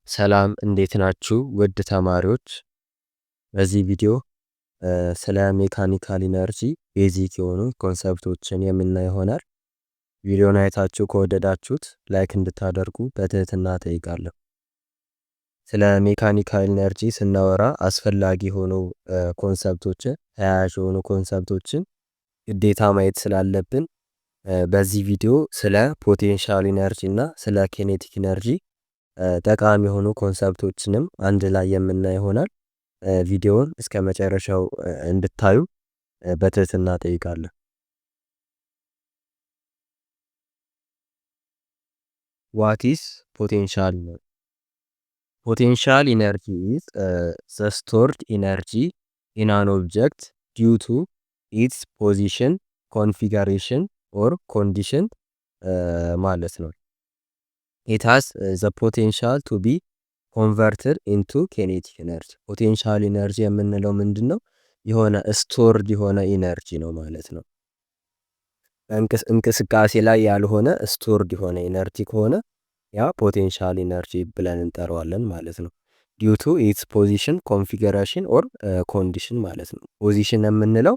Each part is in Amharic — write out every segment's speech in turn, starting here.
ሰላም እንዴት ናችሁ ውድ ተማሪዎች? በዚህ ቪዲዮ ስለ ሜካኒካል ኢነርጂ ቤዚክ የሆኑ ኮንሰፕቶችን የምናይ ይሆናል። ቪዲዮን አይታችሁ ከወደዳችሁት ላይክ እንድታደርጉ በትህትና እጠይቃለሁ። ስለ ሜካኒካል ኢነርጂ ስናወራ አስፈላጊ የሆኑ ኮንሰፕቶችን ተያያዥ የሆኑ ኮንሰፕቶችን ግዴታ ማየት ስላለብን በዚህ ቪዲዮ ስለ ፖቴንሻል ኢነርጂ እና ስለ ኬኔቲክ ኢነርጂ ጠቃሚ የሆኑ ኮንሰፕቶችንም አንድ ላይ የምናይ ይሆናል። ቪዲዮውን እስከ መጨረሻው እንድታዩ በትህትና እጠይቃለሁ። ዋት ኢዝ ፖቴንሻል ኢነርጂ? ፖቴንሻል ኢነርጂ ኢዝ ዘ ስቶርድ ኢነርጂ ኢን አን ኦብጀክት ዲዩ ቱ ኢትስ ፖዚሽን ኮንፊገሬሽን ኦር ኮንዲሽን ማለት ነው። ኢት ሃዝ ዘ ፖቴንሻል ቱ ቢ ኮንቨርትድ ኢንቱ ኬኔቲክ ኢነርጂ። ፖቴንሻል ኢነርጂ የምንለው ምንድን ነው? የሆነ ስቶርድ የሆነ ኢነርጂ ነው ማለት ነው። እንቅስቃሴ ላይ ያልሆነ ስቶርድ የሆነ ኢነርጂ ከሆነ ያ ፖቴንሻል ኢነርጂ ብለን እንጠራዋለን ማለት ነው። ዲዩ ቱ ኢትስ ፖዚሽን ኮንፊገሬሽን ኦር ኮንዲሽን ማለት ነው። ፖዚሽን የምንለው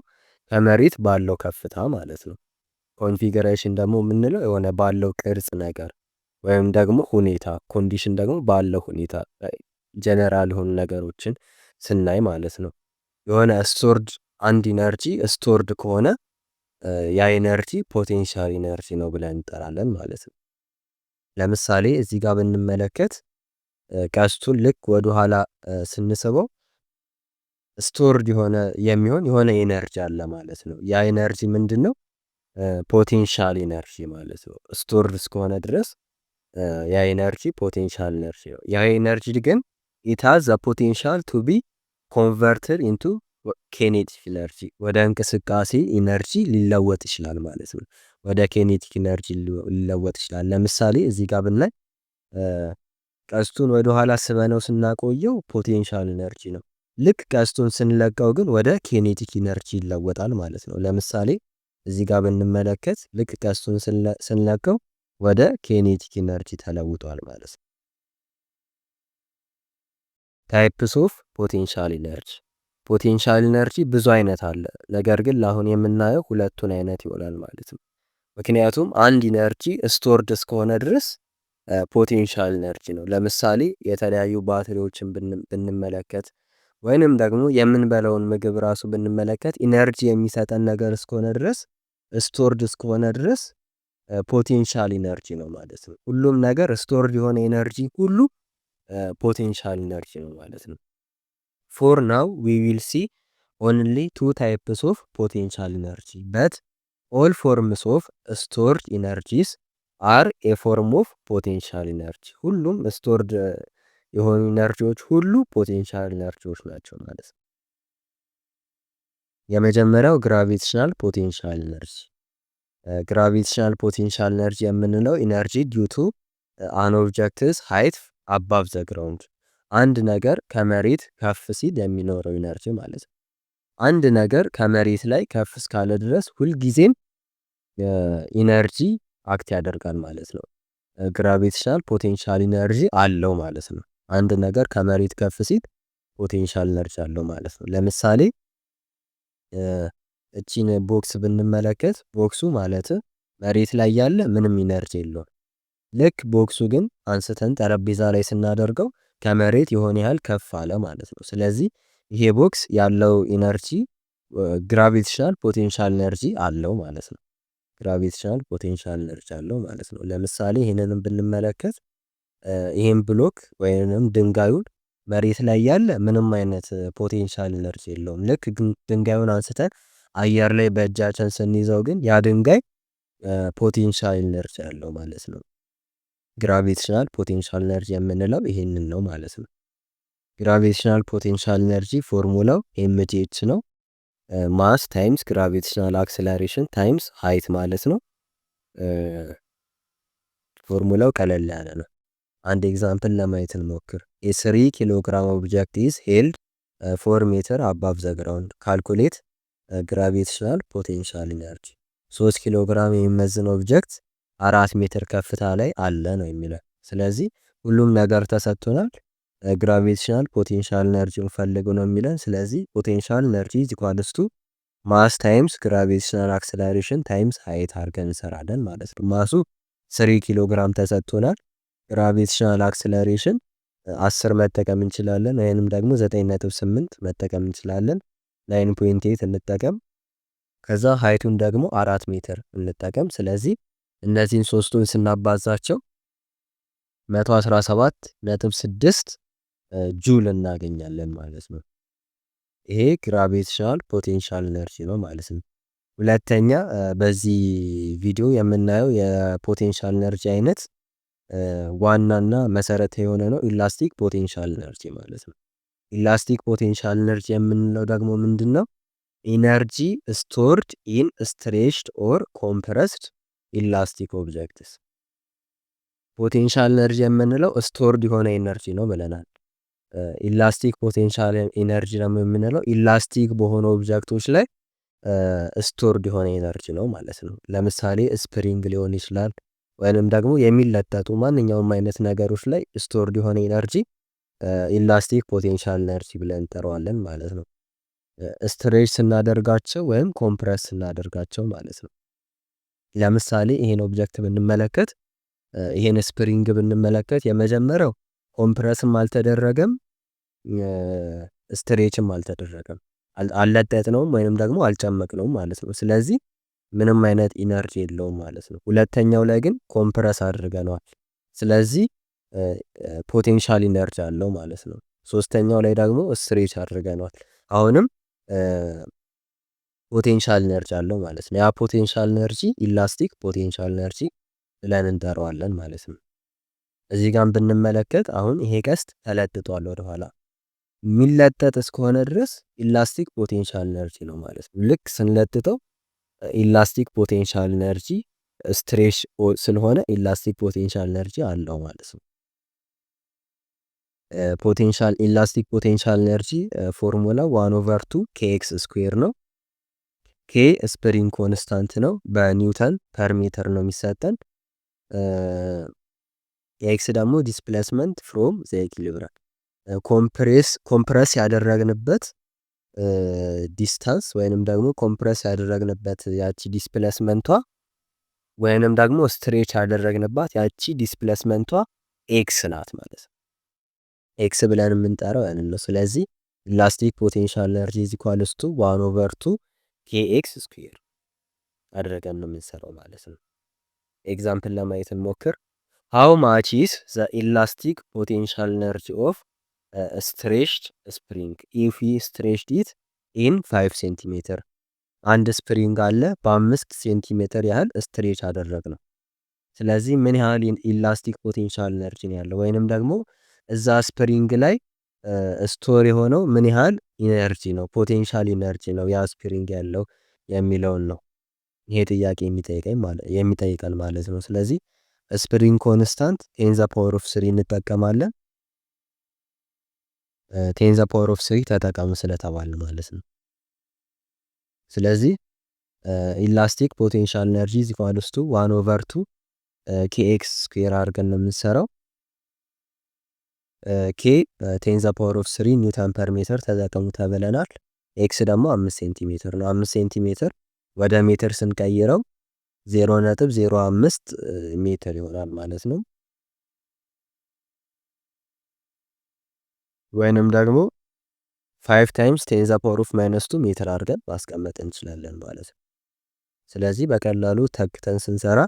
ከመሬት ባለው ከፍታ ማለት ነው። ኮንፊገሬሽን ደግሞ የምንለው የሆነ ባለው ቅርጽ ነገር ወይም ደግሞ ሁኔታ፣ ኮንዲሽን ደግሞ ባለው ሁኔታ ጀነራል የሆኑ ነገሮችን ስናይ ማለት ነው። የሆነ ስቶርድ አንድ ኢነርጂ ስቶርድ ከሆነ ያ ኢነርጂ ፖቴንሻል ኢነርጂ ነው ብለን እንጠራለን ማለት ነው። ለምሳሌ እዚህ ጋር ብንመለከት ቀስቱን ልክ ወደ ኋላ ስንስበው ስቶርድ የሆነ ኢነርጂ አለ ማለት ነው። ያ ኢነርጂ ምንድነው? ፖቴንሻል ኢነርጂ ማለት ነው። ስቶርድ እስከሆነ ድረስ ያ ኢነርጂ ፖቴንሻል ኢነርጂ ነው። ያ ኢነርጂ ግን ኢት ሃዝ ዘ ፖቴንሻል ቱ ቢ ኮንቨርትድ ኢንቱ ኬኔቲክ ኢነርጂ፣ ወደ እንቅስቃሴ ኢነርጂ ሊለወጥ ይችላል ማለት ነው። ወደ ኬኔቲክ ኢነርጂ ሊለወጥ ይችላል። ለምሳሌ እዚህ ጋር ብናይ ቀስቱን ወደ ኋላ ስበነው ስናቆየው ፖቴንሻል ኢነርጂ ነው። ልክ ቀስቱን ስንለቀው ግን ወደ ኬኔቲክ ኢነርጂ ይለወጣል ማለት ነው። ለምሳሌ እዚህ ጋር ብንመለከት ልክ ቀስቱን ስንለቀው ወደ ኬኔቲክ ኢነርጂ ተለውጧል ማለት ነው። ታይፕስ ኦፍ ፖቴንሻል ኢነርጂ። ፖቴንሻል ኢነርጂ ብዙ አይነት አለ። ነገር ግን ለአሁን የምናየው ሁለቱን አይነት ይሆናል ማለት ነው። ምክንያቱም አንድ ኢነርጂ ስቶርድ እስከሆነ ድረስ ፖቴንሻል ኢነርጂ ነው። ለምሳሌ የተለያዩ ባትሪዎችን ብንመለከት ወይንም ደግሞ የምንበላውን ምግብ ራሱ ብንመለከት ኢነርጂ የሚሰጠን ነገር እስከሆነ ድረስ ስቶርድ እስከሆነ ድረስ ፖቴንሻል ኢነርጂ ነው ማለት ነው። ሁሉም ነገር ስቶርድ የሆነ ኢነርጂ ሁሉ ፖቴንሻል ኢነርጂ ነው ማለት ነው። ፎር ናው ዊ ዊል ሲ ኦንሊ ቱ ታይፕስ ኦፍ ፖቴንሻል ኢነርጂ በት ኦል ፎርምስ ኦፍ ስቶርድ ኢነርጂስ አር ኤ ፎርም ኦፍ ፖቴንሻል ኢነርጂ። ሁሉም ስቶርድ የሆኑ ኢነርጂዎች ሁሉ ፖቴንሻል ኢነርጂዎች ናቸው ማለት ነው። የመጀመሪያው ግራቪቴሽናል ፖቴንሻል ኢነርጂ። ግራቪቴሽናል ፖቴንሻል ኢነርጂ የምንለው ኢነርጂ ዲዩ ቱ አን ኦብጀክትስ ሃይት አባቭ ዘ ግራውንድ፣ አንድ ነገር ከመሬት ከፍ ሲል የሚኖረው ኢነርጂ ማለት ነው። አንድ ነገር ከመሬት ላይ ከፍ እስካለ ድረስ ሁልጊዜም ኢነርጂ አክት ያደርጋል ማለት ነው። ግራቪቴሽናል ፖቴንሻል ኢነርጂ አለው ማለት ነው። አንድ ነገር ከመሬት ከፍ ሲል ፖቴንሻል ኢነርጂ አለው ማለት ነው። ለምሳሌ እቺን ቦክስ ብንመለከት ቦክሱ ማለት መሬት ላይ ያለ ምንም ኢነርጂ የለውም። ልክ ቦክሱ ግን አንስተን ጠረጴዛ ላይ ስናደርገው ከመሬት የሆነ ያህል ከፍ አለ ማለት ነው። ስለዚህ ይሄ ቦክስ ያለው ኢነርጂ ግራቪቴሽናል ፖቴንሻል ኢነርጂ አለው ማለት ነው። ግራቪቴሽናል ፖቴንሻል ኢነርጂ አለው ማለት ነው። ለምሳሌ ይሄንንም ብንመለከት ይሄን ብሎክ ወይንም ድንጋዩን መሬት ላይ ያለ ምንም አይነት ፖቴንሻል ኢነርጂ የለውም። ልክ ድንጋዩን አንስተን አየር ላይ በእጃችን ስንይዘው ግን ያ ድንጋይ ፖቴንሻል ኢነርጂ አለው ማለት ነው። ግራቪቴሽናል ፖቴንሻል ኢነርጂ የምንለው ይሄንን ነው ማለት ነው። ግራቪቴሽናል ፖቴንሻል ኢነርጂ ፎርሙላው ኤምጂኤች ነው። ማስ ታይምስ ግራቪቴሽናል አክሰለሬሽን ታይምስ ሃይት ማለት ነው። ፎርሙላው ቀለል ያለ ነው። አንድ ኤግዛምፕል ለማየት እንሞክር። የ3 ኪሎግራም ኦብጀክት ኢዝ ሄልድ 4 ሜትር አባቭ ዘ ግራውንድ ካልኩሌት ግራቪቴሽናል ፖቴንሻል ኢነርጂ። 3 ኪሎ ግራም የሚመዝን ኦብጀክት 4 ሜትር ከፍታ ላይ አለ ነው የሚለው። ስለዚህ ሁሉም ነገር ተሰጥቶናል። ግራቪቴሽናል ፖቴንሻል ኤነርጂውን ፈልጉ ነው የሚለን። ስለዚህ ፖቴንሻል ኤነርጂ ኢዝ ኢኳልስ ቱ ማስ ታይምስ ግራቪቴሽናል አክሰለሬሽን ታይምስ ሃይት አድርገን እንሰራለን ማለት ነው። ማሱ 3 ኪሎ ግራም ተሰጥቶናል። ግራቪቴሽናል አክሰለሬሽን 10 መጠቀም እንችላለን፣ ወይንም ደግሞ 9.8 መጠቀም እንችላለን። 9.8 እንጠቀም። ከዛ ሃይቱን ደግሞ 4 ሜትር እንጠቀም። ስለዚህ እነዚህን ሶስቱን ስናባዛቸው 117.6 ጁል እናገኛለን ማለት ነው። ይሄ ግራቪቴሽናል ፖቴንሻል ኤነርጂ ነው ማለት ነው። ሁለተኛ በዚህ ቪዲዮ የምናየው የፖቴንሻል ኤነርጂ አይነት ዋናና መሰረታዊ የሆነ ነው፣ ኢላስቲክ ፖቴንሻል ኤነርጂ ማለት ነው። ኢላስቲክ ፖቴንሻል ኤነርጂ የምንለው ደግሞ ምንድነው? ኢነርጂ ስቶርድ ኢን ስትሬችድ ኦር ኮምፕረስድ ኢላስቲክ ኦብጀክትስ። ፖቴንሻል ኤነርጂ የምንለው ስቶርድ የሆነ ኤነርጂ ነው ብለናል። ኢላስቲክ ፖቴንሻል ኤነርጂ ደግሞ የምንለው ኢላስቲክ በሆኑ ኦብጀክቶች ላይ ስቶርድ የሆነ ኤነርጂ ነው ማለት ነው። ለምሳሌ ስፕሪንግ ሊሆን ይችላል፣ ወይንም ደግሞ የሚለጠጡ ማንኛውም አይነት ነገሮች ላይ ስቶርድ የሆነ ኤነርጂ ኢላስቲክ ፖቴንሻል ኤነርጂ ብለን እንጠራዋለን ማለት ነው። ስትሬች ስናደርጋቸው ወይም ኮምፕረስ ስናደርጋቸው ማለት ነው። ለምሳሌ ይሄን ኦብጀክት ብንመለከት፣ ይሄን ስፕሪንግ ብንመለከት የመጀመሪያው ኮምፕረስም አልተደረገም፣ ስትሬችም አልተደረገም፣ አልለጠጥነውም ወይንም ደግሞ አልጨመቅነውም ማለት ነው። ስለዚህ ምንም አይነት ኢነርጂ የለውም ማለት ነው። ሁለተኛው ላይ ግን ኮምፕረስ አድርገነዋል፣ ስለዚህ ፖቴንሻል ኢነርጂ አለው ማለት ነው። ሶስተኛው ላይ ደግሞ ስትሬች አድርገነዋል፣ አሁንም ፖቴንሻል ኢነርጂ አለው ማለት ነው። ያ ፖቴንሻል ኢነርጂ ኢላስቲክ ፖቴንሻል ኢነርጂ ብለን እንጠራዋለን ማለት ነው። እዚህ ጋር ብንመለከት አሁን ይሄ ቀስት ተለጥጧል ወደኋላ። የሚለጠጥ እስከሆነ ድረስ ኢላስቲክ ፖቴንሻል ኢነርጂ ነው ማለት ነው። ልክ ስንለጥጠው ኢላስቲክ ፖቴንሻል ኢነርጂ ስትሬች ስለሆነ ኢላስቲክ ፖቴንሻል ኢነርጂ አለው ማለት ነው። ፖቴንሻል ኢላስቲክ ፖቴንሻል ኢነርጂ ፎርሙላ 1/2 kx ስኩዌር ነው። ኬ ስፕሪንግ ኮንስታንት ነው፣ በኒውተን ፐር ሜትር ነው የሚሰጠን። ኤክስ ደግሞ ዲስፕሌስመንት ፍሮም ዘ ኢኩሊብሪየም፣ ኮምፕረስ ያደረግንበት ዲስታንስ ወይንም ደግሞ ኮምፕረስ ያደረግንበት ያቺ ዲስፕሌስመንቷ ወይንም ደግሞ ስትሬች ያደረግንባት ያቺ ዲስፕሌስመንቷ ኤክስ ናት ማለት ነው። ኤክስ ብለን የምንጠራው ያንን ነው። ስለዚህ ኢላስቲክ ፖቴንሻል ኤነርጂ ኢዝ ኢኳልስ ቱ 1/2 kx ስኩዌር አድርገን ነው የምንሰራው ማለት ነው። ኤግዛምፕል ለማየት እንሞክር። ሃው ማች ኢዝ ዘ ኢላስቲክ ፖቴንሻል ኤነርጂ ኦፍ ስትሬችድ ስፕሪንግ ኢፍ ዊ ስትሬችድ ኢት ኢን 5 ሴንቲሜትር። አንድ ስፕሪንግ አለ፣ በ5 ሴንቲሜትር ያህል ስትሬች አደረግ ነው። ስለዚህ ምን ያህል ኢላስቲክ ፖቴንሻል ኤነርጂ ነው ያለው፣ ወይንም ደግሞ እዛ ስፕሪንግ ላይ ስቶር የሆነው ምን ያህል ኢነርጂ ነው፣ ፖቴንሻል ኢነርጂ ነው ያ ስፕሪንግ ያለው የሚለውን ነው ይሄ ጥያቄ የሚጠይቀን ማለት ነው። ስለዚህ ስፕሪንግ ኮንስታንት 10 ዘ ፓወር ኦፍ 3 እንጠቀማለን። 10 ዘ ፓወር ኦፍ 3 ተጠቀሙ ስለተባለ ማለት ነው። ስለዚህ ኢላስቲክ ፖቴንሻል ኤነርጂ ኢዝ ኢኳልስ ቱ 1/2 kx ስኩዌር አድርገን ነው የምንሰራው። ኬ 10 ዘ ፓወር ኦፍ 3 ኒውተን ፐር ሜትር ተጠቀሙ ተብለናል። ኤክስ ደግሞ 5 ሴንቲሜትር ነው። 5 ሴንቲሜትር ወደ ሜትር ስንቀይረው 0.05 ሜትር ይሆናል ማለት ነው። ወይንም ደግሞ 5 ታይምስ 10 ዘ ፓወር ኦፍ -2 ሜትር አድርገን ማስቀመጥ እንችላለን ማለት ነው። ስለዚህ በቀላሉ ተክተን ስንሰራ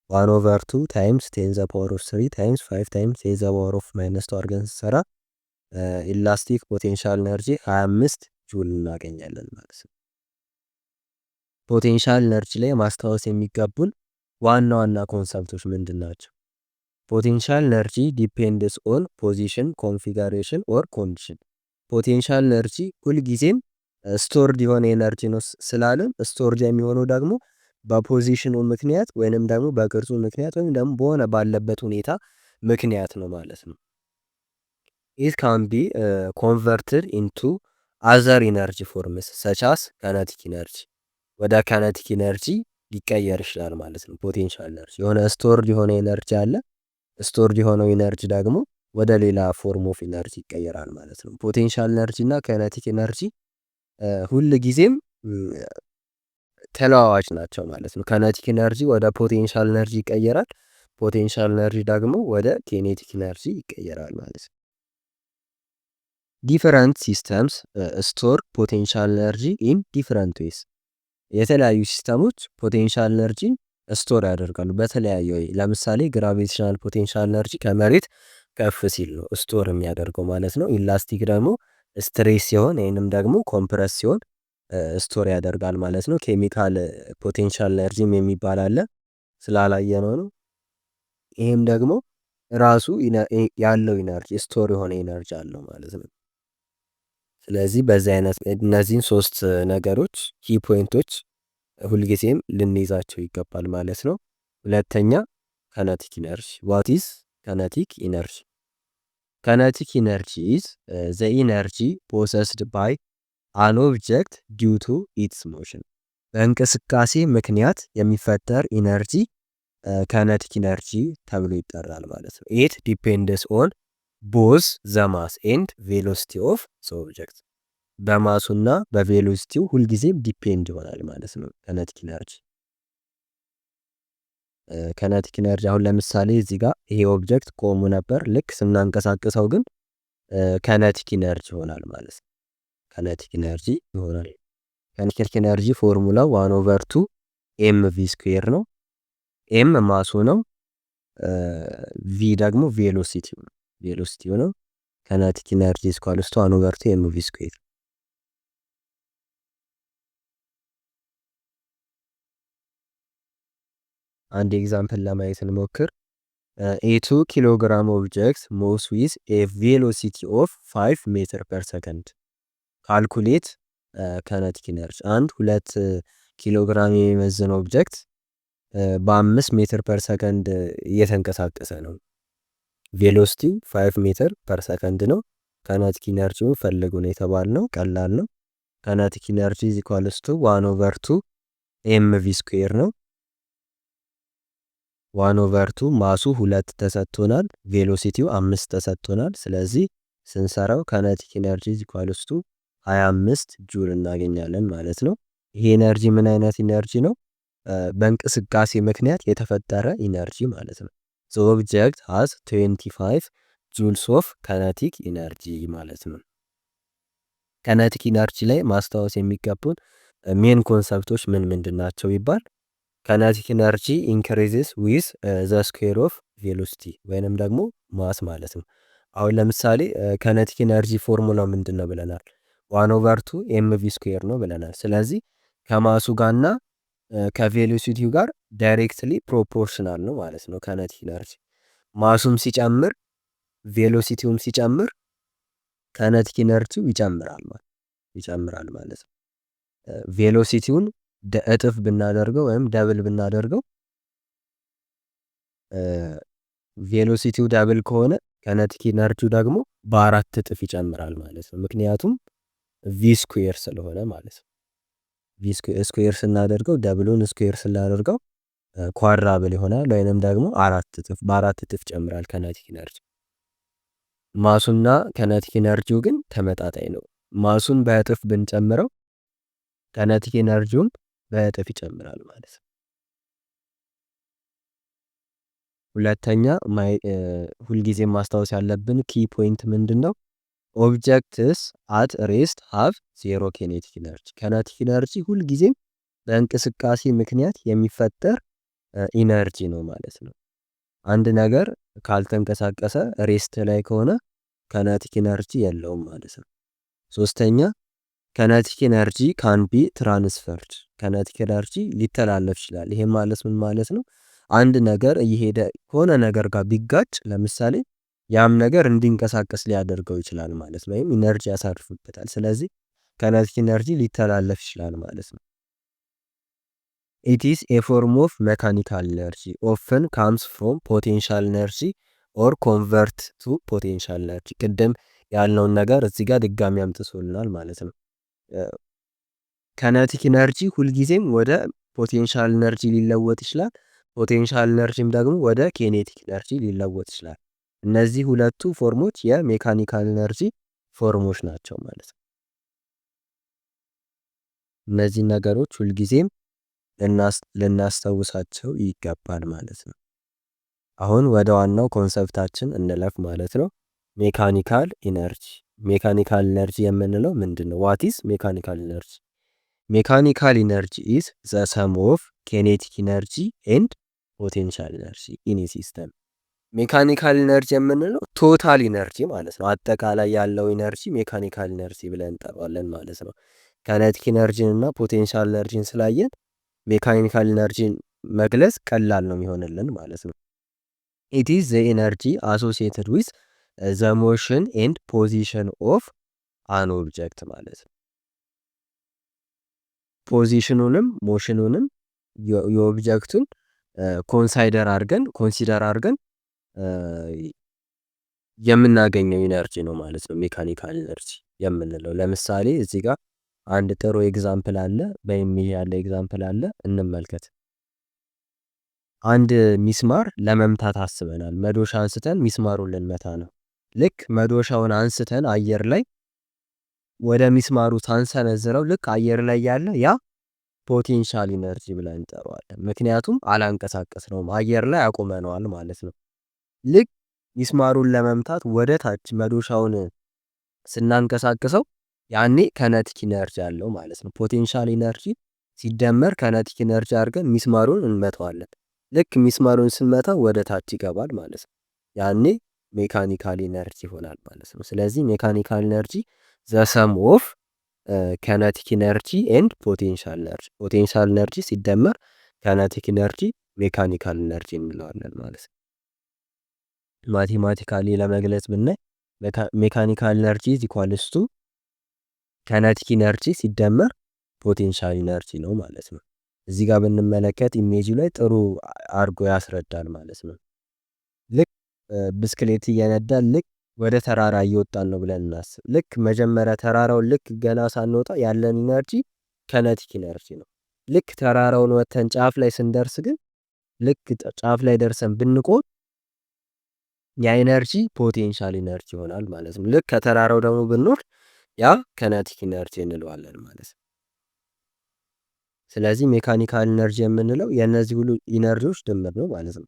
1/2 ታይምስ 10 ዘ ፓወር ኦፍ 3 ታይምስ 5 ታይምስ 10 ዘ ፓወር ኦፍ -2 አድርገን ስንሰራ ኢላስቲክ ፖቴንሻል ኤነርጂ 25 ጁል እናገኛለን ማለት ነው። ፖቴንሻል ኤነርጂ ላይ ማስታወስ የሚገቡን ዋና ዋና ኮንሰፕቶች ምንድን ናቸው? ፖቴንሻል ኤነርጂ ዲፔንድስ ኦን ፖዚሽን ኮንፊገሬሽን ኦር ኮንዲሽን። ፖቴንሻል ኤነርጂ ሁልጊዜም ስቶርድ የሆነ ኤነርጂ ነው ስላለን ስቶርድ የሚሆነው ደግሞ በፖዚሽኑ ምክንያት ወይንም ደግሞ በቅርጹ ምክንያት ወይንም ደግሞ በሆነ ባለበት ሁኔታ ምክንያት ነው ማለት ነው። ኢት ካን ቢ ኮንቨርትድ ኢንቱ አዘር ኢነርጂ ፎርምስ ሰች አስ ካይነቲክ ኢነርጂ፣ ወደ ካይነቲክ ኢነርጂ ሊቀየር ይችላል ማለት ነው። ፖቴንሻል ኤነርጂ የሆነ ስቶርድ የሆነ ኤነርጂ አለ፣ ስቶርድ የሆነው ኢነርጂ ደግሞ ወደ ሌላ ፎርም ኦፍ ኢነርጂ ይቀየራል ማለት ነው። ፖቴንሻል ኢነርጂ እና ካይነቲክ ኢነርጂ ሁል ጊዜም ተለዋዋጭ ናቸው ማለት ነው። ካይነቲክ ኢነርጂ ወደ ፖቴንሻል ኢነርጂ ይቀየራል። ፖቴንሻል ኢነርጂ ደግሞ ወደ ኬኔቲክ ኢነርጂ ይቀየራል ማለት ነው። ዲፈረንት ሲስተምስ ስቶር ፖቴንሻል ኢነርጂ ኢን ዲፈረንት ዌይስ። የተለያዩ ሲስተሞች ፖቴንሻል ኢነርጂን ስቶር ያደርጋሉ በተለያየ ወይ። ለምሳሌ ግራቪቴሽናል ፖቴንሻል ኢነርጂ ከመሬት ከፍ ሲል ነው ስቶር የሚያደርገው ማለት ነው። ኢላስቲክ ደግሞ ስትሬስ ሲሆን ወይንም ደግሞ ኮምፕረስ ሲሆን ስቶር ያደርጋል ማለት ነው። ኬሚካል ፖቴንሻል ኢነርጂም የሚባል አለ ስላላየነው ነው። ይሄም ደግሞ ራሱ ያለው ኢነርጂ ስቶር የሆነ ኢነርጂ አለው ማለት ነው። ስለዚህ በዚህ አይነት እነዚህን ሶስት ነገሮች ኪ ፖይንቶች ሁልጊዜም ልንይዛቸው ይገባል ማለት ነው። ሁለተኛ ካይነቲክ ኢነርጂ። ዋት ኢዝ ካይነቲክ ኢነርጂ? ካይነቲክ ኢነርጂ ኢዝ ዘ ኢነርጂ ፖሰስድ ባይ አን ኦብጀክት ዲው ቱ ኢትስ ሞሽን። በእንቅስቃሴ ምክንያት የሚፈጠር ኢነርጂ ካይነቲክ ኢነርጂ ተብሎ ይጠራል ማለት ነው። ኢት ዲፔንድስ ኦን ቦዝ ዘ ማስ ኤንድ ቬሎሲቲ ኦፍ ዘ ኦብጀክት። በማሱና በቬሎሲቲው ሁልጊዜም ዲፔንድ ይሆናል ማለት ነው ካይነቲክ ኢነርጂ። ካይነቲክ ኢነርጂ አሁን ለምሳሌ እዚህ ጋር ይሄ ኦብጀክት ቆሞ ነበር። ልክ ስናንቀሳቅሰው ግን ካይነቲክ ኢነርጂ ይሆናል ማለት ነው። ካይነቲክ ኢነርጂ ይሆናል። ካይነቲክ ኢነርጂ ፎርሙላው 1/2 ኤምቪ ስኩዌር ነው። ኤም ማሱ ነው። ቪ ደግሞ ቬሎሲቲው ነው። ካይነቲክ ኢነርጂ ኢኳልስ ቱ 1/2 ኤምቪ ስኩዌር። አንድ ኤግዛምፕል ለማየት እንሞክር። ኤ 2 ኪሎግራም ኦብጀክት ሙቭስ ዊዝ ኤ ቬሎሲቲ ኦፍ 5 ሜትር ፐር ሰከንድ። ካልኩሌት ካይነቲክ ኢነርጂ። 2 ኪሎግራም የሚመዝን ኦብጀክት በ5 ሜትር ፐር ሰከንድ እየተንቀሳቀሰ ነው። ቬሎሲቲው 5 ሜትር ፐር ሰከንድ ነው። ካይነቲክ ኢነርጂውን ፈልጉ ነው የተባልነው። ቀላል ነው። ካይነቲክ ኢነርጂ ኢኳልስ ቱ 1/2 ኤምቪ ስኩዌር ነው። 1/2 ማሱ 2 ተሰጥቶናል፣ ቬሎሲቲው 5 ተሰጥቶናል። ስለዚህ ስንሰራው ካይነቲክ ኢነርጂ ኢኳልስ ቱ 25 ጁል እናገኛለን ማለት ነው። ይሄ ኢነርጂ ምን አይነት ኢነርጂ ነው? በእንቅስቃሴ ምክንያት የተፈጠረ ኢነርጂ ማለት ነው። ዘ ኦብጀክት ሃዝ 25 ጁልስ ኦፍ ካይነቲክ ኢነርጂ ማለት ነው። ካይነቲክ ኢነርጂ ላይ ማስታወስ የሚገቡን ሜን ኮንሰፕቶች ምን ምንድን ናቸው ይባል? ካይነቲክ ኢነርጂ ኢንክሪዝስ ዊዝ ዘ ስኩዌር ኦፍ ቬሎሲቲ ወይንም ደግሞ ማስ ማለት ነው። አሁን ለምሳሌ ካይነቲክ ኢነርጂ ፎርሙላው ምንድን ነው ብለናል? 1/2 ኤምቪ ስኩዌር ነው ብለናል። ስለዚህ ከማሱ ጋርና ከቬሎሲቲው ጋር ዳይሬክትሊ ፕሮፖርሽናል ነው ማለት ነው። ካይነቲክ ኢነርጂ ማሱም ሲጨምር ቬሎሲቲውም ሲጨምር ካይነቲክ ኢነርጂው ይጨምራል ማለት ነው። ቬሎሲቲውን እጥፍ ብናደርገው ወይም ደብል ብናደርገው ቬሎሲቲው ደብል ከሆነ ካይነቲክ ኢነርጂው ደግሞ በ4 እጥፍ ይጨምራል ማለት ነው። ምክንያቱም ቪ ስኩዌር ስለሆነ ማለት ነው። ቪ ስኩዌር ስናደርገው ደብሉን ስኩዌር ስናደርገው ኳድራብል ይሆናል ወይንም ደግሞ በ4 እጥፍ ይጨምራል ካይነቲክ ኢነርጂ። ማሱና ካይነቲክ ኢነርጂው ግን ተመጣጣኝ ነው። ማሱን በእጥፍ ብንጨምረው ካይነቲክ ኢነርጂውን በእጥፍ ይጨምራል ማለት ነው። ሁለተኛ ሁልጊዜም ማስታወስ ያለብን ኪ ፖይንት ምንድን ነው? ኦብጀክትስ አት ሬስት ሃቭ ዜሮ ኬኔቲክ ኢነርጂ። ካይነቲክ ኢነርጂ ሁልጊዜም በእንቅስቃሴ ምክንያት የሚፈጠር ኢነርጂ ነው ማለት ነው። አንድ ነገር ካልተንቀሳቀሰ ሬስት ላይ ከሆነ ካይነቲክ ኢነርጂ የለውም ማለት ነው። ሶስተኛ ካይነቲክ ኢነርጂ ካን ቢ ትራንስፈርድ። ካይነቲክ ኢነርጂ ሊተላለፍ ይችላል። ይሄ ማለት ምን ማለት ነው? አንድ ነገር እየሄደ ከሆነ ነገር ጋር ቢጋጭ ለምሳሌ ያም ነገር እንዲንቀሳቀስ ሊያደርገው ይችላል ማለት ነው። ወይም ኢነርጂ ያሳርፍበታል። ስለዚህ ካይነቲክ ኢነርጂ ሊተላለፍ ይችላል ማለት ነው። ኢት ኢዝ ኤ ፎርም ኦፍ ሜካኒካል ኢነርጂ ኦፍን ካምስ ፍሮም ፖቴንሻል ኢነርጂ ኦር ኮንቨርት ቱ ፖቴንሻል ኢነርጂ። ቅድም ያልነውን ነገር እዚህ ጋር ድጋሚ አምጥሶልናል ማለት ነው። ካይነቲክ ኢነርጂ ሁልጊዜም ወደ ፖቴንሻል ኢነርጂ ሊለወጥ ይችላል ፖቴንሻል ኢነርጂም ደግሞ ወደ ኬኔቲክ ኢነርጂ ሊለወጥ ይችላል። እነዚህ ሁለቱ ፎርሞች የሜካኒካል ኢነርጂ ፎርሞች ናቸው ማለት ነው። እነዚህ ነገሮች ሁልጊዜም ልናስታውሳቸው ይገባል ማለት ነው። አሁን ወደ ዋናው ኮንሰፕታችን እንለፍ ማለት ነው። ሜካኒካል ኢነርጂ የምንለው ምንድነው? ዋት ኢዝ ሜካኒካል ኢነርጂ? ሜካኒካል ኢነርጂ ኢዝ ዘ ሰም ኦፍ ኬኔቲክ ኢነርጂ ኤንድ ፖቴንሻል ኢነርጂ ኢን ሲስተም። ሜካኒካል ኢነርጂ የምንለው ቶታል ኢነርጂ ማለት ነው። አጠቃላይ ያለው ኢነርጂ ሜካኒካል ኢነርጂ ብለን እንጠራዋለን ማለት ነው። ከነቲክ ኢነርጂን እና ፖቴንሻል ኢነርጂን ስላየን ሜካኒካል ኢነርጂን መግለጽ ቀላል ነው የሚሆንልን ማለት ነው። ኢት ኢዝ ዘ ኢነርጂ አሶሲየትድ ዊዝ ዘ ሞሽን ኤንድ ፖዚሽን ኦፍ አን ኦብጀክት ማለት ነው። ፖዚሽኑንም ሞሽኑንም የኦብጀክቱን ኮንሲደር አድርገን የምናገኘው ኢነርጂ ነው ማለት ነው ሜካኒካል ኢነርጂ የምንለው። ለምሳሌ እዚህ ጋር አንድ ጥሩ ኤግዛምፕል አለ፣ በኢሜጅ ያለ ኤግዛምፕል አለ፣ እንመልከት። አንድ ሚስማር ለመምታት አስበናል። መዶሻ አንስተን ሚስማሩን ልንመታ ነው። ልክ መዶሻውን አንስተን አየር ላይ ወደ ሚስማሩ ሳንሰነዝረው ልክ አየር ላይ ያለ ያ ፖቴንሻል ኢነርጂ ብለን እንጠራዋለን። ምክንያቱም አላንቀሳቀስነውም፣ አየር ላይ አቁመነዋል ማለት ነው። ልክ ሚስማሩን ለመምታት ወደ ታች መዶሻውን ስናንቀሳቅሰው ያኔ ከነቲክ ኢነርጂ አለው ማለት ነው። ፖቴንሻል ኢነርጂ ሲደመር ከነቲክ ኢነርጂ አድርገን ሚስማሩን እንመታዋለን። ልክ ሚስማሩን ስንመታው ወደ ታች ይገባል ማለት ነው። ያኔ ሜካኒካል ኢነርጂ ይሆናል ማለት ነው። ስለዚህ ሜካኒካል ኢነርጂ ዘ ሰም ኦፍ ከነቲክ ኢነርጂ ኤንድ ፖቴንሻል ኢነርጂ ሲደመር ከነቲክ ኢነርጂ ሜካኒካል ኢነርጂ እንለዋለን ማለት ነው። ማቴማቲካሊ ለመግለጽ ብናይ ሜካኒካል ኢነርጂ ኢዝ ኢኳልስ ቱ ከነቲክ ኢነርጂ ሲደመር ፖቴንሻል ኢነርጂ ነው ማለት ነው። እዚህ ጋር ብንመለከት ኢሜጁ ላይ ጥሩ አድርጎ ያስረዳል ማለት ነው። ልክ ብስክሌት እየነዳን ልክ ወደ ተራራ እየወጣን ነው ብለን እናስብ። ልክ መጀመሪያ ተራራውን ልክ ገና ሳንወጣ ያለን ኢነርጂ ከነቲክ ኢነርጂ ነው። ልክ ተራራውን ወጥተን ጫፍ ላይ ስንደርስ ግን ልክ ጫፍ ላይ ደርሰን ብንቆም ያ ኢነርጂ ፖቴንሻል ኢነርጂ ይሆናል ማለት ነው። ልክ ከተራራው ደግሞ ብንወርድ ያ ከነቲክ ኢነርጂ እንለዋለን ማለት ነው። ስለዚህ ሜካኒካል ኢነርጂ የምንለው የእነዚህ ሁሉ ኢነርጂዎች ድምር ነው ማለት ነው።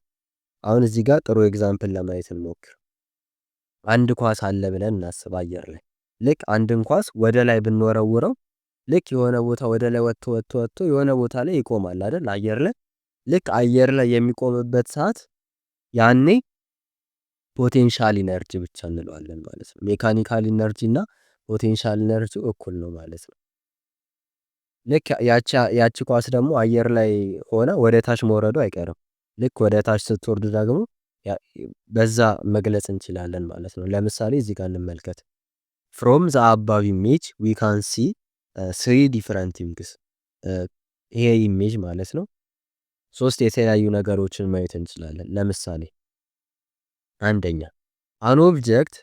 አሁን እዚህ ጋር ጥሩ ኤግዛምፕል ለማየት እንሞክር። አንድ ኳስ አለ ብለን እናስብ አየር ላይ። ልክ አንድን ኳስ ወደ ላይ ብንወረውረው ልክ የሆነ ቦታ ወደ ላይ ወጥቶ የሆነ ቦታ ላይ ይቆማል አይደል? አየር ላይ ልክ አየር ላይ የሚቆምበት ሰዓት ያኔ ፖቴንሻል ኢነርጂ ብቻ እንለዋለን ማለት ነው። ሜካኒካል ኢነርጂ እና ፖቴንሻል ኢነርጂ እኩል ነው ማለት ነው። ልክ ያቺ ኳስ ደግሞ አየር ላይ ሆነ ወደ ታች መውረዱ አይቀርም። ልክ ወደ ታች ስትወርድ ደግሞ በዛ መግለጽ እንችላለን ማለት ነው። ለምሳሌ እዚህ ጋር እንመልከት። ፍሮም ዘ አባቭ ኢሜጅ ዊ ካን ሲ ስሪ ዲፈረንት ቲንግስ። ይሄ ኢሜጅ ማለት ነው 3 የተለያዩ ነገሮችን ማየት እንችላለን። ለምሳሌ አንደኛ አን ኦብጀክት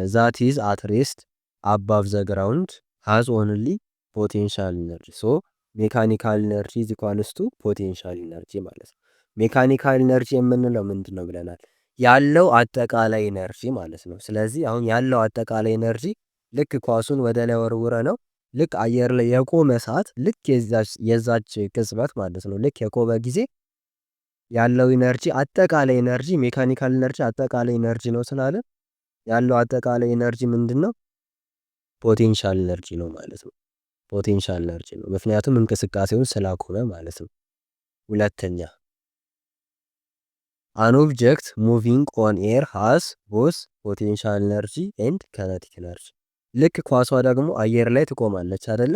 ዛት ኢዝ አት ሬስት አባቭ ዘ ግራውንድ ሃዝ ኦንሊ ፖቴንሻል ኢነርጂ። ሶ ሜካኒካል ኢነርጂ ኢዝ ኢኳልስ ቱ ፖቴንሻል ኢነርጂ ማለት ነው። ሜካኒካል ኢነርጂ የምንለው ምንድን ነው ብለናል? ያለው አጠቃላይ ኢነርጂ ማለት ነው። ስለዚህ አሁን ያለው አጠቃላይ ኢነርጂ ልክ ኳሱን ወደ ላይ ወርውረ ነው ልክ አየር ላይ የቆመ ሰዓት ልክ የዛች ቅጽበት ማለት ነው ልክ የቆመ ጊዜ ያለው ኢነርጂ አጠቃላይ ኢነርጂ ሜካኒካል ኢነርጂ አጠቃላይ ኢነርጂ ነው ስላለ ያለው አጠቃላይ ኢነርጂ ምንድነው? ፖቴንሻል ኢነርጂ ነው ማለት ነው። ፖቴንሻል ኢነርጂ ነው ምክንያቱም እንቅስቃሴውን ስላቆመ ማለት ነው። ሁለተኛ አን ኦብጀክት ሙቪንግ ኦን ኤር ሃዝ ቦዝ ፖቴንሻል ኢነርጂ ኤንድ ካይኔቲክ ኢነርጂ። ልክ ኳሷ ደግሞ አየር ላይ ትቆማለች አይደለ?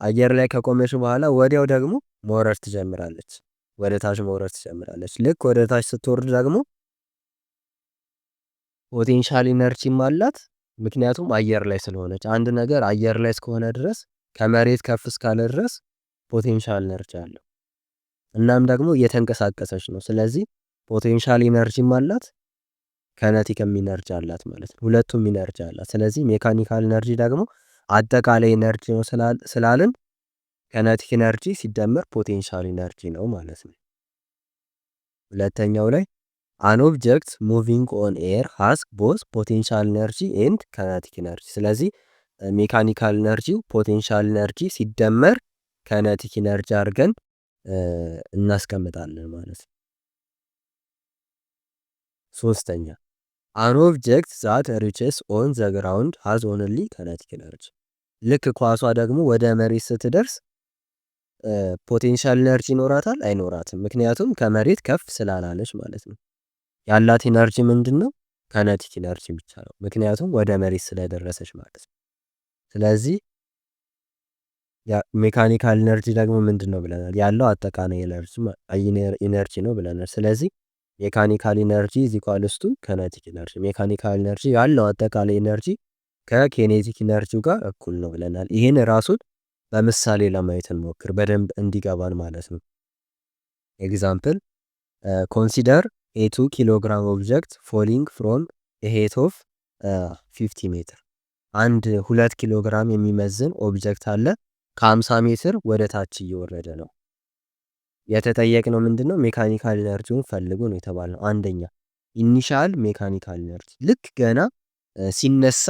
አየር ላይ ከቆመች በኋላ ወዲያው ደግሞ መውረድ ትጀምራለች፣ ወደ ታች መውረድ ትጀምራለች። ልክ ወደ ታች ስትወርድ ደግሞ ፖቴንሻል ኢነርጂም አላት፣ ምክንያቱም አየር ላይ ስለሆነች። አንድ ነገር አየር ላይ እስከሆነ ድረስ ከመሬት ከፍ እስካለ ድረስ ፖቴንሻል ኢነርጂ አለው። እናም ደግሞ እየተንቀሳቀሰች ነው። ስለዚህ ፖቴንሻል ኢነርጂም አላት ካይኔቲክም ኢነርጂ አላት ማለት ነው። ሁለቱም ኢነርጂ አላት። ስለዚህ ሜካኒካል ኢነርጂ ደግሞ አጠቃላይ ኢነርጂ ነው ስላልን ካይኔቲክ ኢነርጂ ሲደመር ፖቴንሻል ኢነርጂ ነው ማለት ነው። ሁለተኛው ላይ አን ኦብጀክት ሙቪንግ ኦን ኤር ሃዝ ቦዝ ፖቴንሻል ኢነርጂ ኤንድ ካይነቲክ ኢነርጂ። ስለዚህ ሜካኒካል ኢነርጂው ፖቴንሻል ኢነርጂ ሲደመር ካይነቲክ ኢነርጂ አድርገን እናስቀምጣለን ማለት ነው። ሶስተኛ አን ኦብጀክት ዛት ሪችስ ኦን ዘ ግራውንድ ሃዝ ኦንሊ ካይነቲክ ኢነርጂ። ልክ ኳሷ ደግሞ ወደ መሬት ስትደርስ ፖቴንሻል ኢነርጂ ይኖራታል አይኖራትም? ምክንያቱም ከመሬት ከፍ ስላላለች ማለት ነው። ያላት ኢነርጂ ምንድነው? ካይነቲክ ኢነርጂ ብቻ ነው፣ ምክንያቱም ወደ መሬት ስለደረሰች ማለት ነው። ስለዚህ ሜካኒካል ኢነርጂ ደግሞ ምንድነው ብለናል? ያለው አጠቃላይ ኢነርጂ ነው ብለናል። ስለዚህ ሜካኒካል ኢነርጂ ኢዝ ኢኳልስ ቱ ካይነቲክ ኢነርጂ። ሜካኒካል ኢነርጂ ያለው አጠቃላይ ኢነርጂ ከኬኔቲክ ኢነርጂው ጋር እኩል ነው ብለናል። ይህን ራሱን በምሳሌ ለማየት እንሞክር በደንብ እንዲገባን ማለት ነው። ኤግዛምፕል ኮንሲደር ኤ 2 ኪሎግራም ኦብጀክት ፎሊንግ ፍሮም ኤ ሄይት ኦፍ 50 ሜትር። አንድ 2 ኪሎ ግራም የሚመዝን ኦብጀክት አለ ከ50 ሜትር ወደ ታች እየወረደ ነው። የተጠየቅነው ምንድነው? ሜካኒካል ኢነርጂውን ፈልጉ ነው የተባልነው። አንደኛ ኢኒሻል ሜካኒካል ኢነርጂ ልክ ገና ሲነሳ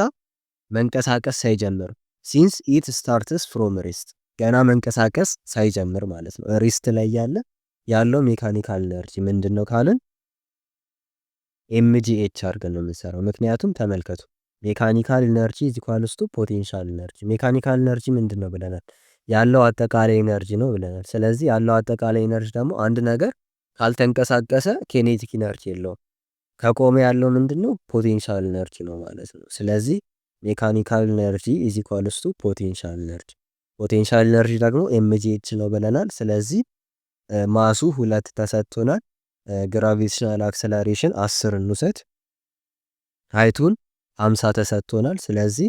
መንቀሳቀስ ሳይጀምር ሲንስ ኢት ስታርትስ ፍሮም ሬስት፣ ገና መንቀሳቀስ ሳይጀምር ማለት ነው። ሬስት ላይ ያለው ሜካኒካል ኢነርጂ ምንድነው ካልን ኤምጂኤች አድርገን ነው የምንሰራው። ምክንያቱም ተመልከቱ ሜካኒካል ኢነርጂ ኢዝ ኢኳልስ ቱ ፖቴንሻል ኢነርጂ። ሜካኒካል ኢነርጂ ምንድነው ብለናል? ያለው አጠቃላይ ኢነርጂ ነው ብለናል። ስለዚህ ያለው አጠቃላይ ኢነርጂ ደግሞ አንድ ነገር ካልተንቀሳቀሰ ኬኔቲክ ኢነርጂ የለውም። ከቆመ ያለው ምንድነው? ፖቴንሻል ኢነርጂ ነው ማለት ነው። ስለዚህ ሜካኒካል ኢነርጂ ኢዝ ኢኳልስ ቱ ፖቴንሻል ኢነርጂ። ፖቴንሻል ኢነርጂ ደግሞ ኤምጂኤች ነው ብለናል። ስለዚህ ማሱ 2 ተሰጥቶናል። ግራቪቴሽናል አክሰለሬሽን 10 እንውሰድ። ሃይቱን 50 ተሰጥቶናል። ስለዚህ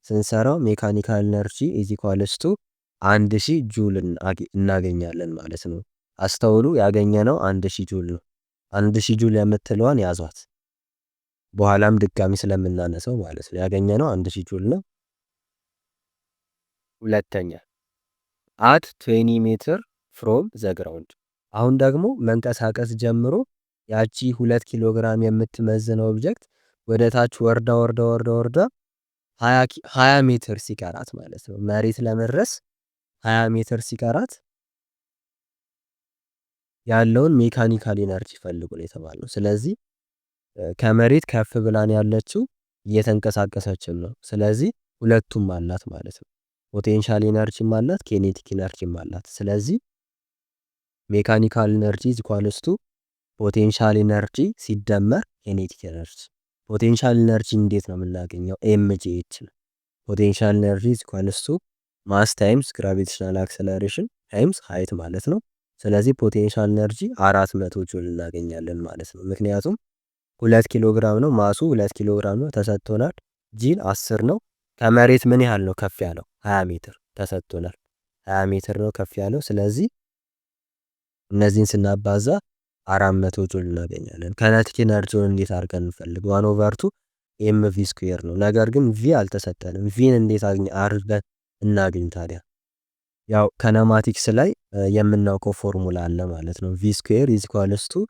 ስንሰራው ሜካኒካል ኢነርጂ ኢዝ ኢኳልስ ቱ 1000 ጁል እናገኛለን ማለት ነው። አስተውሉ ያገኘነው 1000 ጁል ነው። 1000 ጁል የምትለዋን ያዟት፣ በኋላም ድጋሚ ስለምናነሳው ማለት ነው። ያገኘነው 1000 ጁል ነው። ሁለተኛ አት 20 ሜትር ፍሮም ዘ ግራውንድ። አሁን ደግሞ መንቀሳቀስ ጀምሮ ያቺ 2 ኪሎ ግራም የምትመዝነው ኦብጀክት ወደ ታች ወርዳ 20 ሜትር ሲቀራት ማለት ነው መሬት ለመድረስ 20 ሜትር ሲቀራት ያለውን ሜካኒካል ኢነርጂ ፈልጉ ነው የተባለው። ስለዚህ ከመሬት ከፍ ብላን ያለችው እየተንቀሳቀሰችም ነው። ስለዚህ ሁለቱም አላት ማለት ነው። ፖቴንሻል ኢነርጂም አላት፣ ኬኔቲክ ኢነርጂም አላት። ስለዚህ ሜካኒካል ኢነርጂ ኢዝ ኢኳልስ ቱ ፖቴንሻል ኢነርጂ ሲደመር ኬኔቲክ ኢነርጂ። ፖቴንሻል ኢነርጂ እንዴት ነው የምናገኘው? ኤምጂኤች ነው። ፖቴንሻል ኢነርጂ ኢዝ ኢኳልስ ቱ ማስ ታይምስ ግራቪቴሽናል አክሰለሬሽን ታይምስ ሃይት ማለት ነው። ስለዚህ ፖቴንሻል ኢነርጂ 400 ጁል እናገኛለን ማለት ነው። ምክንያቱም 2 ኪሎ ግራም ነው ማሱ 2 ኪሎ ግራም ነው ተሰጥቶናል። ጂን 10 ነው። ከመሬት ምን ያህል ነው ከፍ ያለው? 20 ሜትር ተሰጥቶናል። 20 ሜትር ነው ከፍ ያለው። ስለዚህ እነዚህን ስናባዛ 400 ጁል እናገኛለን። ካይነቲክ ኢነርጂውን እንዴት አድርገን እንፈልግ? 1/2 ኤምቪ ስኩዌር ነው። ነገር ግን ቪ አልተሰጠንም። ቪን እንዴት አድርገን እናገኝ ታዲያ? ያው ከነማቲክስ ላይ የምናውቀው ፎርሙላ አለ ማለት ነው። ቪ ስኩዌር ኢዝ ኢኳልስ ቱ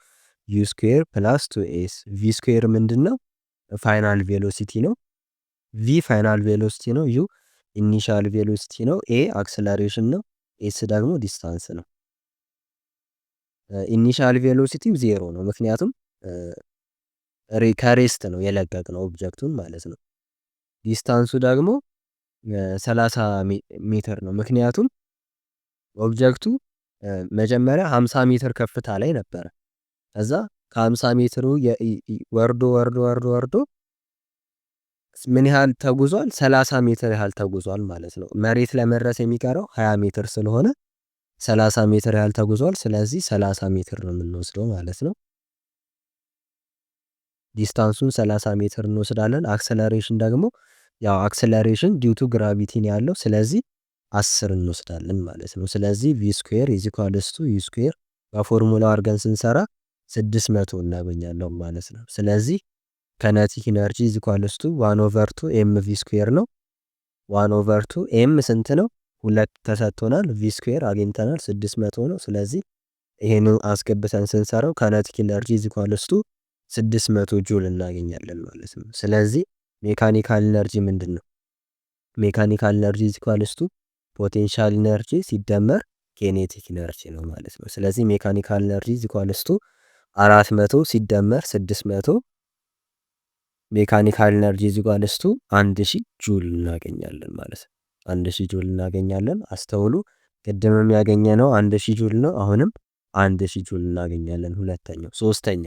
ዩ ስኩዌር ፕላስ 2ኤስ። ቪ ስኩዌር ምንድነው? ፋይናል ቬሎሲቲ ነው። ቪ ፋይናል ቬሎሲቲ ነው። ዩ ኢኒሻል ቬሎሲቲ ነው። ኤ አክሰለሬሽን ነው። ኤስ ደግሞ ዲስታንስ ነው። ኢኒሻል ቬሎሲቲው 0 ነው፣ ምክንያቱም ከሬስት ነው የለቀቅነው ኦብጀክቱን ማለት ነው። ዲስታንሱ ደግሞ 30 ሜትር ነው፣ ምክንያቱም ኦብጀክቱ መጀመሪያ 50 ሜትር ከፍታ ላይ ነበረ። ከዛ ከ50 ሜትሩ ወርዶ ምን ያህል ተጉዟል? 30 ሜትር ያህል ተጉዟል ማለት ነው። መሬት ለመድረስ የሚቀረው 20 ሜትር ስለሆነ 30 ሜትር ያህል ተጉዟል። ስለዚህ 30 ሜትር ነው የምንወስደው ማለት ነው። ዲስታንሱን 30 ሜትር እንወስዳለን። አክሰለሬሽን ደግሞ ያው አክሰለሬሽን ዲው ቱ ግራቪቲ ነው ያለው። ስለዚህ 10 እንወስዳለን ማለት ነው። ስለዚህ ቪ ስኩዌር ኢዝ ኢኳልስ ቱ ዩ ስኩዌር በፎርሙላው አድርገን ስንሰራ 600 እናገኛለን ማለት ነው። ስለዚህ ካይነቲክ ኢነርጂ ኢዝ ኢኳልስ ቱ 1/2 ኤምቪ ስኩዌር ነው። 1/2 ኤም ስንት ነው? 2 ተሰጥቶናል። ቪ ስኩዌር አግኝተናል 600 ነው። ስለዚህ ይሄንን አስገብተን ስንሰራው ካይነቲክ ኢነርጂ ኢዝ ኢኳልስ ቱ 600 ጁል እናገኛለን ማለት ነው። ስለዚህ ሜካኒካል ኢነርጂ ምንድነው? ሜካኒካል ኢነርጂ ኢዝ ኢኳልስ ቱ ፖቴንሻል ኢነርጂ ሲደመር ኬኔቲክ ኢነርጂ ነው ማለት ነው። ስለዚህ ሜካኒካል ኢነርጂ ኢዝ ኢኳልስ ቱ 400 ሲደመር 600 ሜካኒካል ኢነርጂ ኢዝ ኢኳልስ ቱ 1000 ጁል እናገኛለን ማለት ነው። 1000 ጁል እናገኛለን። አስተውሉ፣ ቅድምም ያገኘነው 1000 ጁል ነው። አሁንም 1000 ጁል እናገኛለን። ሁለተኛው። ሶስተኛ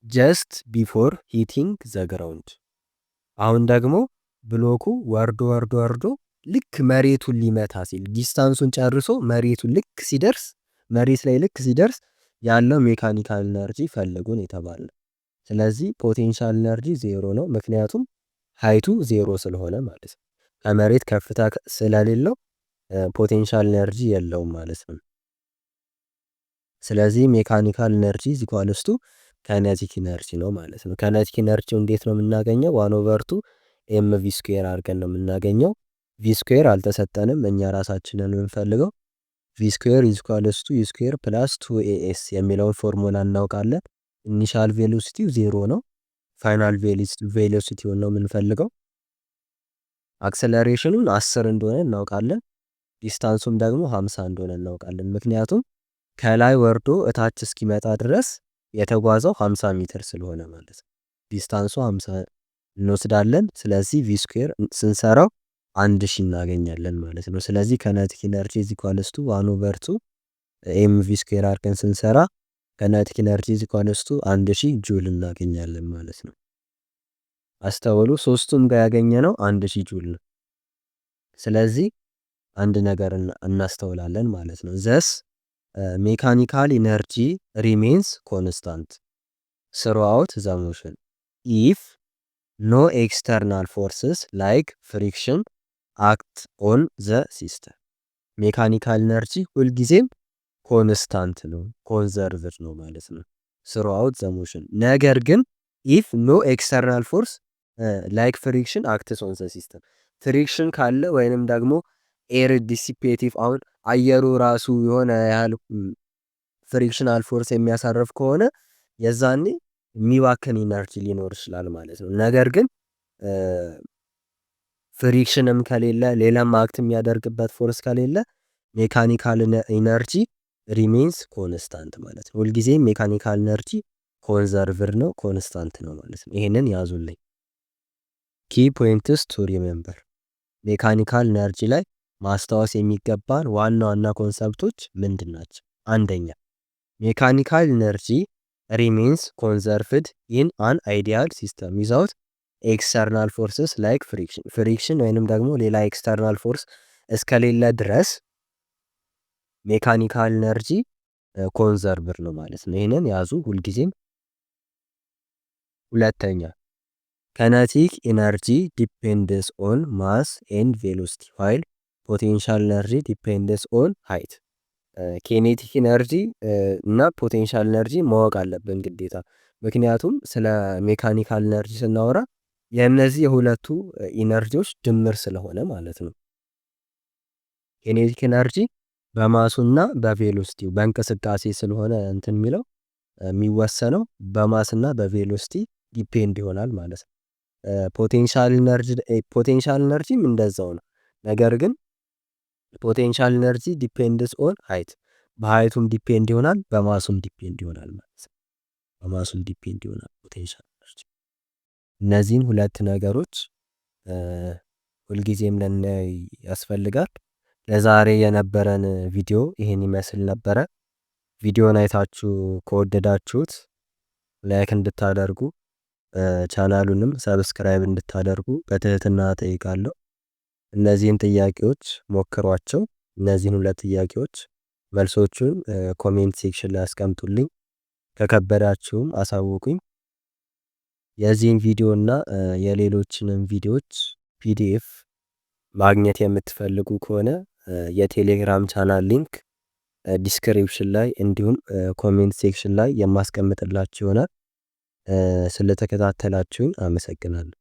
ጀስት ቢፎር ሂቲንግ ዘ ግራውንድ። አሁን ደግሞ ብሎኩ ወርዶ ልክ መሬቱን ሊመታ ሲል ዲስታንሱን ጨርሶ መሬቱን ልክ ሲደርስ መሬት ላይ ልክ ሲደርስ ያለው ሜካኒካል ኢነርጂ ፈልጉን የተባለ። ስለዚህ ፖቴንሻል ኢነርጂ ዜሮ ነው፣ ምክንያቱም ሃይቱ ዜሮ ስለሆነ ማለት ነው። ከመሬት ከፍታ ስለሌለው ፖቴንሻል ኢነርጂ የለውም ማለት ነው። ስለዚህ ሜካኒካል ኢነርጂ ኢዝ ኢኳልስ ቱ ካይነቲክ ኢነርጂ ነው ማለት ነው። ካይነቲክ ኢነርጂው እንዴት ነው የምናገኘው? 1/2 ኤምቪ ስኩዌር አድርገን ነው የምናገኘው። ቪ ስኩዌር አልተሰጠንም፣ እኛ ራሳችንን የምንፈልገው። ቪ ስኩዌር ኢዝ ኢኳልስ ቱ ዩ ስኩዌር ፕላስ 2ኤኤስ የሚለውን ፎርሙላ እናውቃለን። ኢኒሻል ቬሎሲቲው 0 ነው። ፋይናል ቬሎሲቲውን ነው የምንፈልገው። አክሰለሬሽኑን 10 እንደሆነ እናውቃለን። ዲስታንሱም ደግሞ 50 እንደሆነ እናውቃለን። ምክንያቱም ከላይ ወርዶ እታች እስኪመጣ ድረስ የተጓዘው 50 ሜትር ስለሆነ ማለት ነው። ዲስታንሱ 50 እንወስዳለን። ስለዚህ ቪ ስኩዌር ስንሰራው 1000 እናገኛለን ማለት ነው። ስለዚህ ካይነቲክ ኢነርጂ ኢዝ ኢኳልስ ቱ 1/2 ኤምቪ ስኩዌር አድርገን ስንሰራ ካይነቲክ ኢነርጂ ኢዝ ኢኳልስ ቱ 1000 ጁል እናገኛለን ማለት ነው። አስተውሉ፣ ሶስቱም ጋር ያገኘነው 1000 ጁል ነው። ስለዚህ አንድ ነገር እናስተውላለን ማለት ነው። ዘስ ሜካኒካል ኢነርጂ ሪሜንስ ኮንስታንት ስሩአውት ዘ ሞሽን ኢፍ ኖ ኤክስተርናል ፎርስስ ላይክ ፍሪክሽን አክት ኦን ዘ ሲስተም። ሜካኒካል ኢነርጂ ሁልጊዜም ኮንስታንት ነው፣ ኮንዘርቭድ ነው ማለት ነው ስሩአውት ዘ ሞሽን። ነገር ግን ኢፍ ኖ ኤክስተርናል ፎርስ ላይክ ፍሪክሽን አክትስ ኦን ዘ ሲስተም፣ ፍሪክሽን ካለ ወይንም ደግሞ ኤር ዲሲፔቲቭ፣ አሁን አየሩ ራሱ የሆነ ያህል ፍሪክሽናል ፎርስ የሚያሳርፍ ከሆነ የዛኔ የሚባክን ኢነርጂ ሊኖር ይችላል ማለት ነው። ነገር ግን ፍሪክሽንም ከሌለ ሌላም አክት የሚያደርግበት ፎርስ ከሌለ ሜካኒካል ኢነርጂ ሪሜንስ ኮንስታንት ማለት ነው። ሁልጊዜም ሜካኒካል ኢነርጂ ኮንዘርቭድ ነው፣ ኮንስታንት ነው ማለት ነው። ይሄንን ያዙልኝ። ኪ ፖይንትስ ቱ ሪሜምበር። ሜካኒካል ኢነርጂ ላይ ማስታወስ የሚገባን ዋና ዋና ኮንሰፕቶች ምንድን ናቸው? አንደኛ ሜካኒካል ኢነርጂ ሪሜንስ ኮንዘርቭድ ኢን አን አይዲያል ሲስተም ዊዛውት ኤክስተርናል ፎርስስ ላይክ ፍሪክሽን። ፍሪክሽን ወይንም ደግሞ ሌላ ኤክስተርናል ፎርስ እስከሌለ ድረስ ሜካኒካል ኢነርጂ ኮንዘርቭድ ነው ማለት ነው። ይህንን ያዙ ሁልጊዜም። ሁለተኛ ካይነቲክ ኢነርጂ ዲፔንድስ ኦን ማስ ኤንድ ቬሎሲቲ ዋይል ፖቴንሻል ኢነርጂ ዲፔንድስ ኦን ሃይት። ኬኔቲክ ኢነርጂ እና ፖቴንሻል ኢነርጂ ማወቅ አለብን ግዴታ። ምክንያቱም ስለ ሜካኒካል ኢነርጂ ስናወራ የእነዚህ የሁለቱ ኢነርጂዎች ድምር ስለሆነ ማለት ነው። ኬኔቲክ ኢነርጂ በማሱና በቬሎሲቲው በእንቅስቃሴ ስለሆነ እንትን የሚለው የሚወሰነው በማስና በቬሎሲቲ ዲፔንድ ይሆናል ማለት ነው። ፖቴንሻል ኢነርጂም እንደዛው ነው። ነገር ግን ፖቴንሻል ኢነርጂ ዲፔንድስ ኦን ሃይት፣ በሃይቱም ዲፔንድ ይሆናል፣ በማሱም ዲፔንድ ይሆናል ማለት ነው። በማሱም ዲፔንድ ይሆናል ፖቴንሻል ኢነርጂ። እነዚህን ሁለት ነገሮች ሁልጊዜም ልናይ ያስፈልጋል። ለዛሬ የነበረን ቪዲዮ ይሄን ይመስል ነበረ። ቪዲዮን አይታችሁ ከወደዳችሁት ላይክ እንድታደርጉ ቻናሉንም ሰብስክራይብ እንድታደርጉ በትህትና ጠይቃለሁ። እነዚህን ጥያቄዎች ሞክሯቸው። እነዚህን ሁለት ጥያቄዎች መልሶቹን ኮሜንት ሴክሽን ላይ አስቀምጡልኝ። ከከበዳችሁም አሳውቁኝ። የዚህን ቪዲዮ እና የሌሎችንም ቪዲዮዎች ፒዲኤፍ ማግኘት የምትፈልጉ ከሆነ የቴሌግራም ቻናል ሊንክ ዲስክሪፕሽን ላይ እንዲሁም ኮሜንት ሴክሽን ላይ የማስቀምጥላችሁ ይሆናል። ስለተከታተላችሁኝ አመሰግናለሁ።